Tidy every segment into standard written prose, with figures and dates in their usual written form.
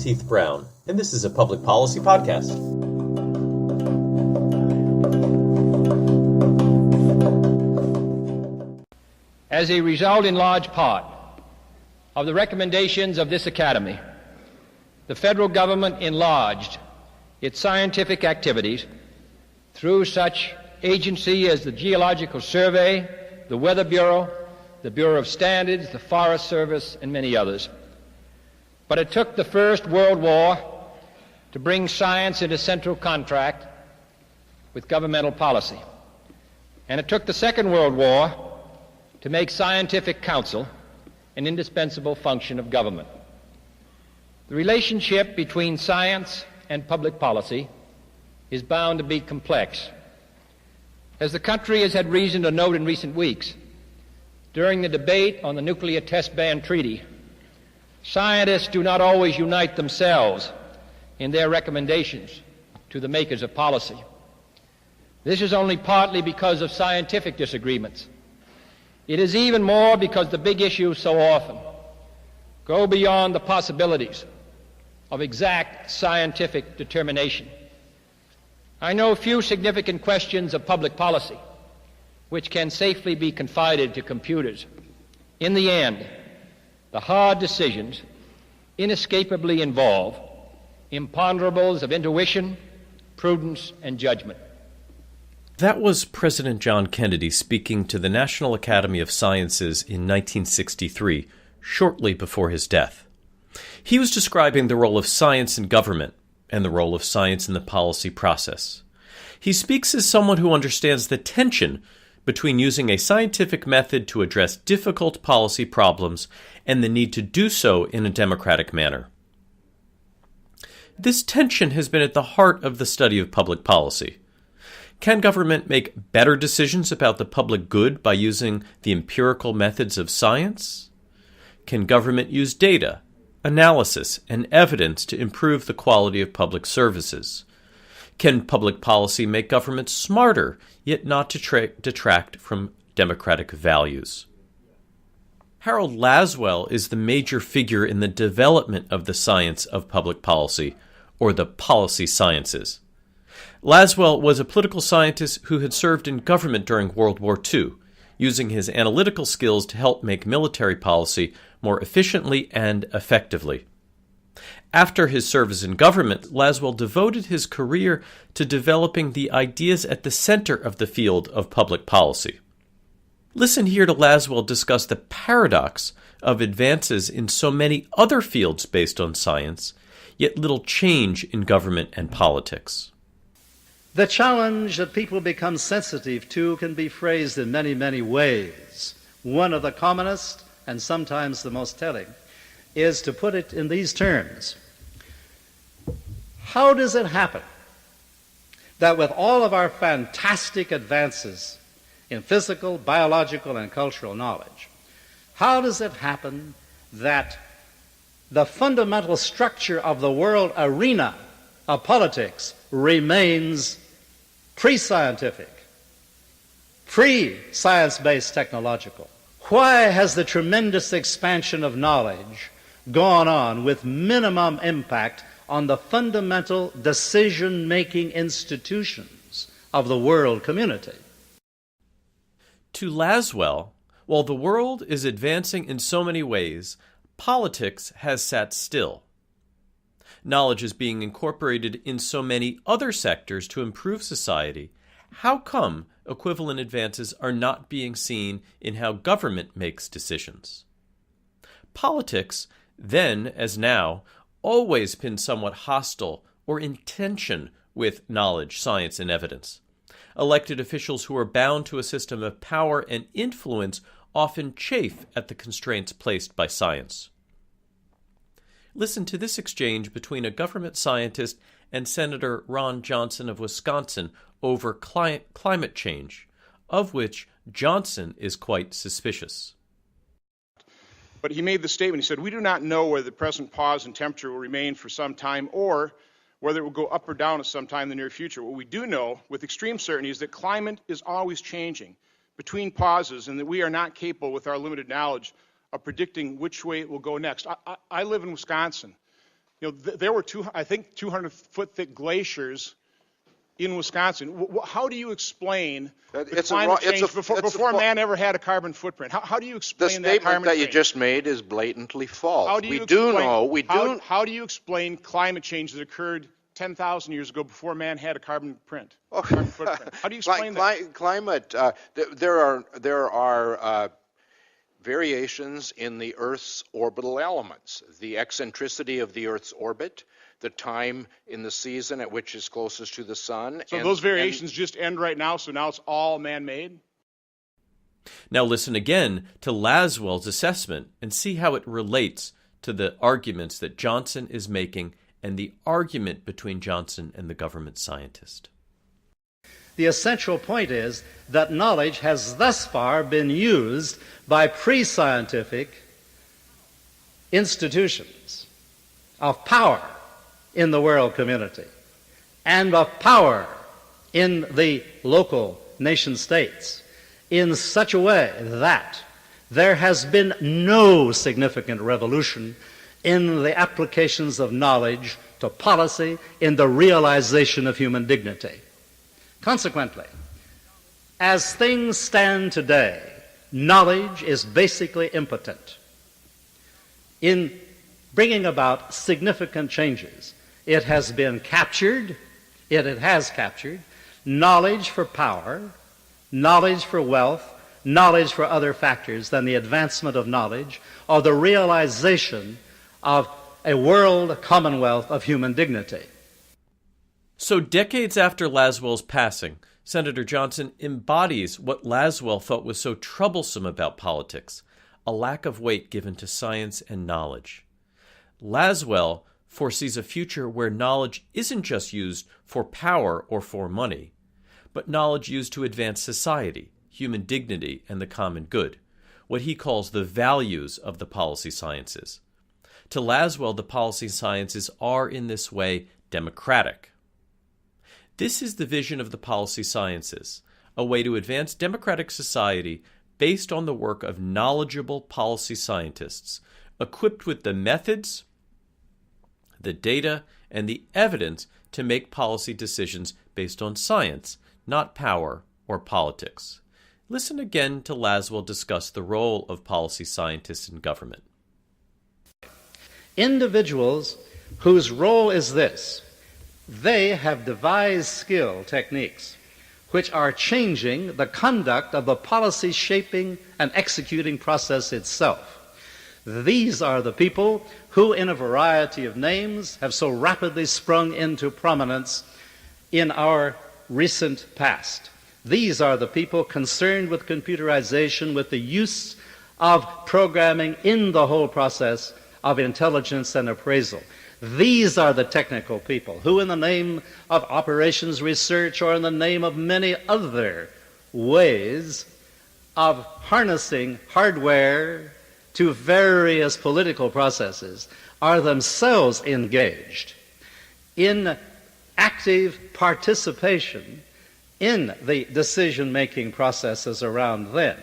Keith Brown, and this is a Public Policy Podcast. As a result, in large part, of the recommendations of this Academy, the federal government enlarged its scientific activities through such agencies as the Geological Survey, the Weather Bureau, the Bureau of Standards, the Forest Service, and many others. But it took the First World War to bring science into central contract with governmental policy. And it took the Second World War to make scientific counsel an indispensable function of government. The relationship between science and public policy is bound to be complex. As the country has had reason to note in recent weeks, during the debate on the Nuclear Test Ban Treaty, scientists do not always unite themselves in their recommendations to the makers of policy. This is only partly because of scientific disagreements. It is even more because the big issues so often go beyond the possibilities of exact scientific determination. I know few significant questions of public policy which can safely be confided to computers. In the end, the hard decisions inescapably involve imponderables of intuition, prudence, and judgment. That was President John Kennedy speaking to the National Academy of Sciences in 1963, shortly before his death. He was describing the role of science in government and the role of science in the policy process. He speaks as someone who understands the tension between using a scientific method to address difficult policy problems and the need to do so in a democratic manner. This tension has been at the heart of the study of public policy. Can government make better decisions about the public good by using the empirical methods of science? Can government use data, analysis, and evidence to improve the quality of public services? Can public policy make government smarter, yet not detract from democratic values? Harold Lasswell is the major figure in the development of the science of public policy, or the policy sciences. Lasswell was a political scientist who had served in government during World War II, using his analytical skills to help make military policy more efficiently and effectively. After his service in government, Lasswell devoted his career to developing the ideas at the center of the field of public policy. Listen here to Lasswell discuss the paradox of advances in so many other fields based on science, yet little change in government and politics. The challenge that people become sensitive to can be phrased in many, many ways. One of the commonest, and sometimes the most telling, is to put it in these terms. How does it happen that with all of our fantastic advances in physical, biological, and cultural knowledge, how does it happen that the fundamental structure of the world arena of politics remains pre-scientific, pre-science-based technological? Why has the tremendous expansion of knowledge gone on with minimum impact on the fundamental decision-making institutions of the world community? To Lasswell, while the world is advancing in so many ways, politics has sat still. Knowledge is being incorporated in so many other sectors to improve society. How come equivalent advances are not being seen in how government makes decisions? Politics, then as now, always been somewhat hostile or in tension with knowledge, science, and evidence. Elected officials who are bound to a system of power and influence often chafe at the constraints placed by science. Listen to this exchange between a government scientist and Senator Ron Johnson of Wisconsin over climate change, of which Johnson is quite suspicious. But he made the statement, he said, we do not know whether the present pause in temperature will remain for some time or whether it will go up or down at some time in the near future. What we do know with extreme certainty is that climate is always changing between pauses and that we are not capable with our limited knowledge of predicting which way it will go next. I live in Wisconsin. there were I think 200-foot thick glaciers in Wisconsin. How do you explain the climate change before man ever had a carbon footprint? How do you explain that climate change? The statement that you just made is blatantly false. How do you explain climate change that occurred 10,000 years ago before man had a carbon footprint? How do you explain that? Climate, there are variations in the Earth's orbital elements, the eccentricity of the Earth's orbit, the time in the season at which it's closest to the sun. So those variations just end right now, so now it's all man-made? Now listen again to Laswell's assessment and see how it relates to the arguments that Johnson is making and the argument between Johnson and the government scientist. The essential point is that knowledge has thus far been used by pre-scientific institutions of power in the world community and of power in the local nation states in such a way that there has been no significant revolution in the applications of knowledge to policy in the realization of human dignity. Consequently, as things stand today, knowledge is basically impotent in bringing about significant changes. It has captured knowledge for power, knowledge for wealth, knowledge for other factors than the advancement of knowledge or the realization of a world commonwealth of human dignity. So decades after Laswell's passing, Senator Johnson embodies what Laswell thought was so troublesome about politics, a lack of weight given to science and knowledge. Laswell foresees a future where knowledge isn't just used for power or for money, but knowledge used to advance society, human dignity, and the common good, what he calls the values of the policy sciences. To Laswell, the policy sciences are in this way democratic. This is the vision of the policy sciences, a way to advance democratic society based on the work of knowledgeable policy scientists, equipped with the methods, the data, and the evidence to make policy decisions based on science, not power or politics. Listen again to Laswell discuss the role of policy scientists in government. Individuals whose role is this: they have devised skill techniques which are changing the conduct of the policy shaping and executing process itself. These are the people who, in a variety of names, have so rapidly sprung into prominence in our recent past. These are the people concerned with computerization, with the use of programming in the whole process of intelligence and appraisal. These are the technical people who, in the name of operations research or in the name of many other ways of harnessing hardware to various political processes, are themselves engaged in active participation in the decision-making processes around them.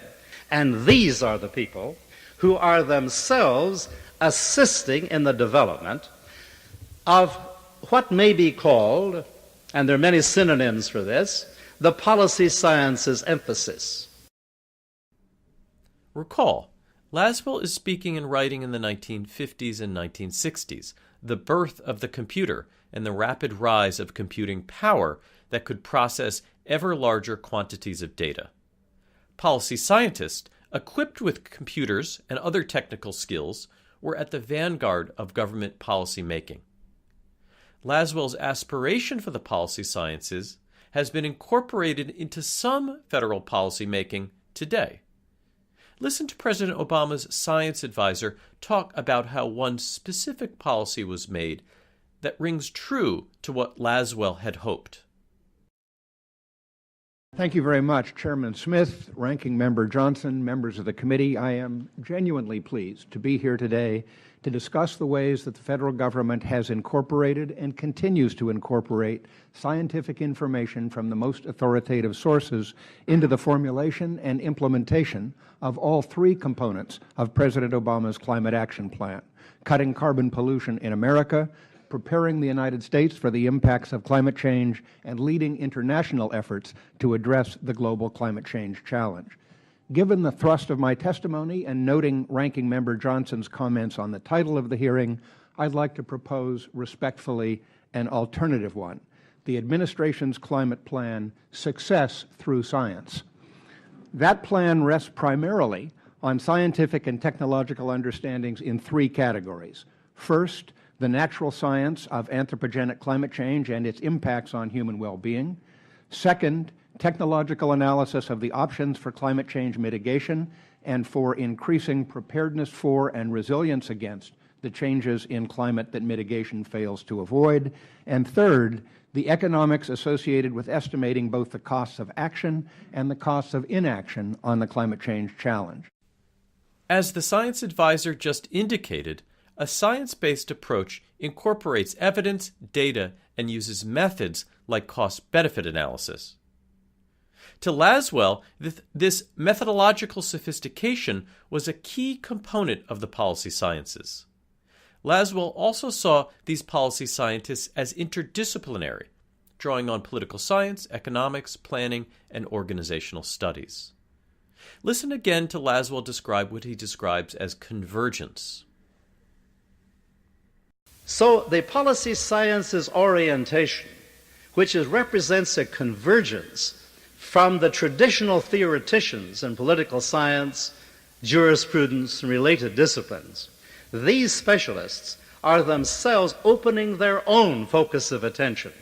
And these are the people who are themselves assisting in the development of what may be called, and there are many synonyms for this, the policy sciences emphasis. Recall, Laswell is speaking and writing in the 1950s and 1960s, the birth of the computer and the rapid rise of computing power that could process ever larger quantities of data. Policy scientists, equipped with computers and other technical skills, were at the vanguard of government policy making. Laswell's aspiration for the policy sciences has been incorporated into some federal policy making today. Listen to President Obama's science advisor talk about how one specific policy was made that rings true to what Laswell had hoped. Thank you very much, Chairman Smith, Ranking Member Johnson, members of the committee. I am genuinely pleased to be here today to discuss the ways that the Federal Government has incorporated and continues to incorporate scientific information from the most authoritative sources into the formulation and implementation of all three components of President Obama's Climate Action Plan: cutting carbon pollution in America, preparing the United States for the impacts of climate change, and leading international efforts to address the global climate change challenge. Given the thrust of my testimony and noting Ranking Member Johnson's comments on the title of the hearing, I'd like to propose respectfully an alternative one: the Administration's Climate Plan, Success Through Science. That plan rests primarily on scientific and technological understandings in three categories. First, the natural science of anthropogenic climate change and its impacts on human well-being. Second, technological analysis of the options for climate change mitigation and for increasing preparedness for and resilience against the changes in climate that mitigation fails to avoid. And third, the economics associated with estimating both the costs of action and the costs of inaction on the climate change challenge. As the science advisor just indicated, a science-based approach incorporates evidence, data, and uses methods like cost-benefit analysis. To Laswell, this methodological sophistication was a key component of the policy sciences. Laswell also saw these policy scientists as interdisciplinary, drawing on political science, economics, planning, and organizational studies. Listen again to Laswell describe what he describes as convergence. So the policy sciences orientation, which represents a convergence from the traditional theoreticians in political science, jurisprudence, and related disciplines, these specialists are themselves opening their own focus of attention,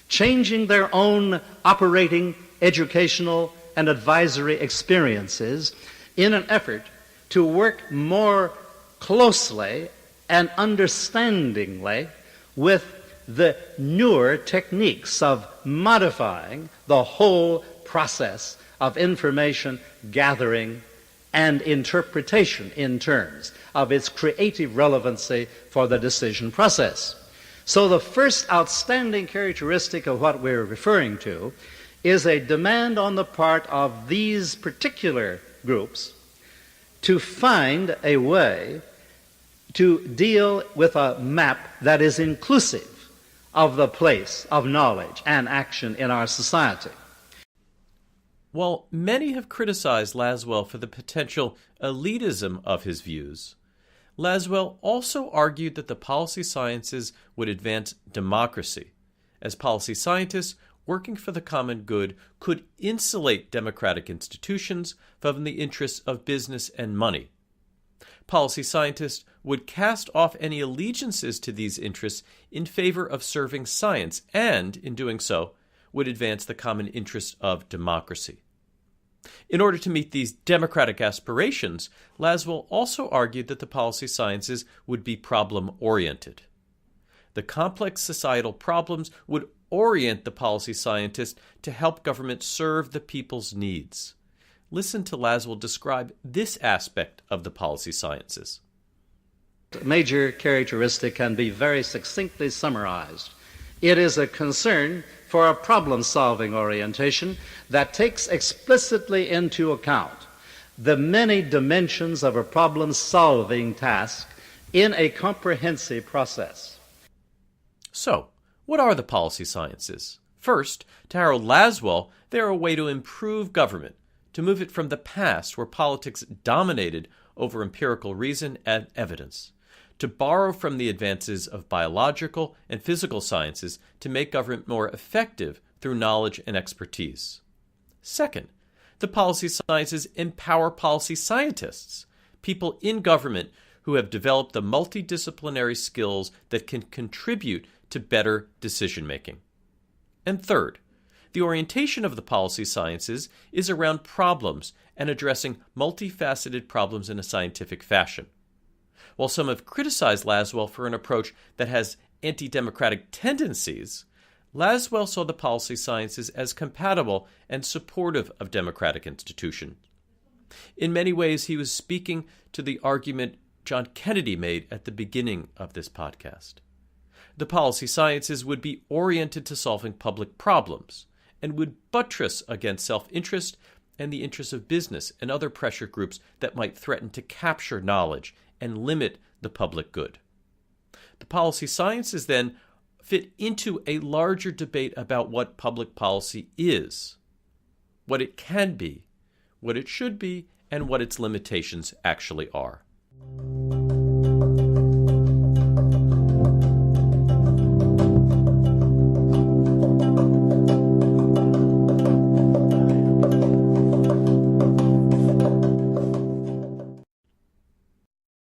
changing their own operating, educational, and advisory experiences in an effort to work more closely and understandingly with the newer techniques of modifying the whole process of information gathering and interpretation in terms of its creative relevancy for the decision process. So the first outstanding characteristic of what we're referring to is a demand on the part of these particular groups to find a way to deal with a map that is inclusive of the place of knowledge and action in our society. While many have criticized Laswell for the potential elitism of his views, Laswell also argued that the policy sciences would advance democracy, as policy scientists working for the common good could insulate democratic institutions from the interests of business and money. Policy scientists would cast off any allegiances to these interests in favor of serving science and, in doing so, would advance the common interest of democracy. In order to meet these democratic aspirations, Laswell also argued that the policy sciences would be problem-oriented. The complex societal problems would orient the policy scientist to help government serve the people's needs. Listen to Laswell describe this aspect of the policy sciences. A major characteristic can be very succinctly summarized. It is a concern for a problem-solving orientation that takes explicitly into account the many dimensions of a problem-solving task in a comprehensive process. So, what are the policy sciences? First, to Harold Laswell, they are a way to improve government, to move it from the past where politics dominated over empirical reason and evidence, to borrow from the advances of biological and physical sciences to make government more effective through knowledge and expertise. Second, the policy sciences empower policy scientists, people in government who have developed the multidisciplinary skills that can contribute to better decision-making. And third, the orientation of the policy sciences is around problems and addressing multifaceted problems in a scientific fashion. While some have criticized Laswell for an approach that has anti-democratic tendencies, Laswell saw the policy sciences as compatible and supportive of democratic institutions. In many ways, he was speaking to the argument John Kennedy made at the beginning of this podcast. The policy sciences would be oriented to solving public problems and would buttress against self-interest and the interests of business and other pressure groups that might threaten to capture knowledge and limit the public good. The policy sciences then fit into a larger debate about what public policy is, what it can be, what it should be, and what its limitations actually are.